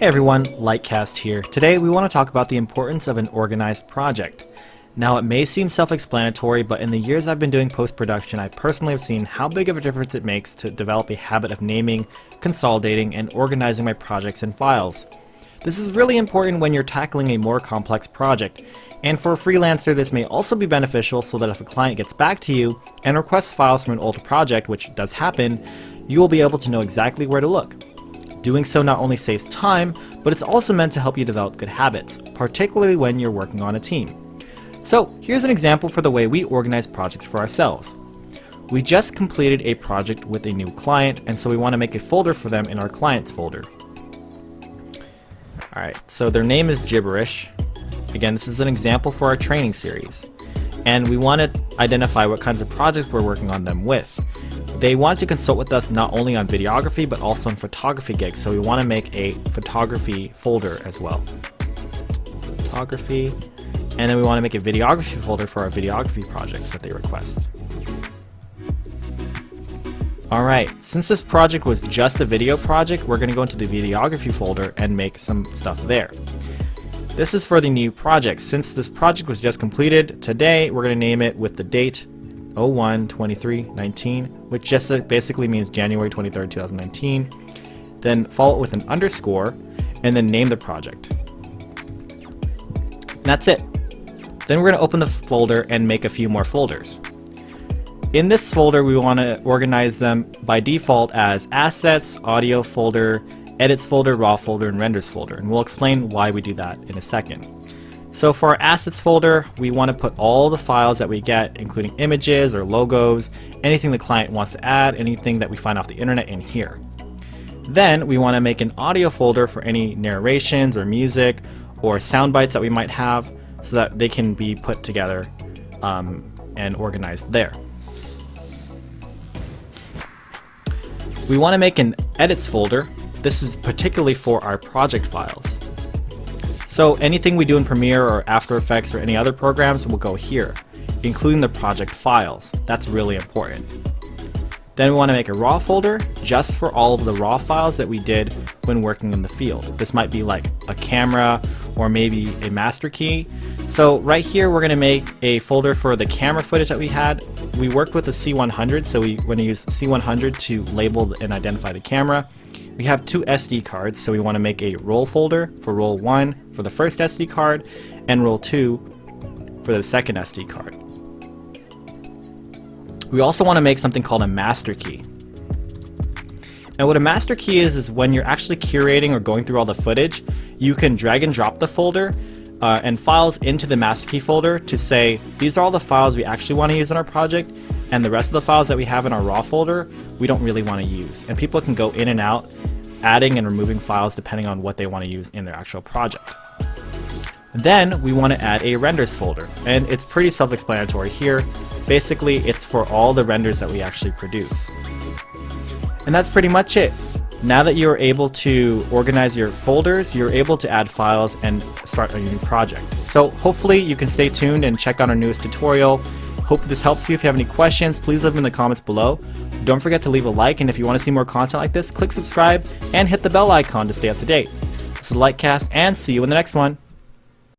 Hey everyone, LiteCast here. Today we want to talk about the importance of an organized project. Now it may seem self-explanatory, but in the years I've been doing post-production, I personally have seen how big of a difference it makes to develop a habit of naming, consolidating, and organizing my projects and files. This is really important when you're tackling a more complex project, and for a freelancer this may also be beneficial so that if a client gets back to you and requests files from an old project, which does happen, you will be able to know exactly where to look. Doing so not only saves time, but it's also meant to help you develop good habits, particularly when you're working on a team. So here's an example for the way we organize projects for ourselves. We just completed a project with a new client, and so we want to make a folder for them in our clients folder. Alright, so their name is Gibberish. Again, this is an example for our training series. And we want to identify what kinds of projects we're working on them with. They want to consult with us not only on videography, but also on photography gigs, so we want to make a photography folder as well. Photography, and then we want to make a videography folder for our videography projects that they request. Alright, since this project was just a video project, we're going to go into the videography folder and make some stuff there. This is for the new project. Since this project was just completed today, we're going to name it with the date 01/23/19, which just basically means January 23rd, 2019. Then follow it with an underscore, and then name the project. And that's it. Then we're going to open the folder and make a few more folders. In this folder, we want to organize them by default as Assets, Audio folder, Edits folder, Raw folder, and Renders folder. And we'll explain why we do that in a second. So for our Assets folder, we want to put all the files that we get, including images or logos, anything the client wants to add, anything that we find off the internet in here. Then we want to make an audio folder for any narrations or music or sound bites that we might have so that they can be put together and organized there. We want to make an Edits folder. This is particularly for our project files. So anything we do in Premiere or After Effects or any other programs will go here, including the project files. That's really important. Then we want to make a raw folder just for all of the raw files that we did when working in the field. This might be like a camera or maybe a master key. So right here we're going to make a folder for the camera footage that we had. We worked with the C100, so we want to use C100 to label and identify the camera. We have two SD cards, so we want to make a roll folder for roll 1 for the first SD card and roll 2 for the second SD card. We also want to make something called a master key. And what a master key is when you're actually curating or going through all the footage, you can drag and drop the folder and files into the master key folder to say, these are all the files we actually want to use in our project, and the rest of the files that we have in our raw folder, we don't really want to use. And people can go in and out, adding and removing files depending on what they want to use in their actual project. Then we want to add a renders folder, and it's pretty self-explanatory here. Basically, it's for all the renders that we actually produce. And that's pretty much it. Now that you're able to organize your folders, you're able to add files and start a new project. So hopefully you can stay tuned and check out our newest tutorial. Hope this helps you. If you have any questions, please leave them in the comments below. Don't forget to leave a like, and if you want to see more content like this, click subscribe and hit the bell icon to stay up to date. This is LiteCast, and see you in the next one.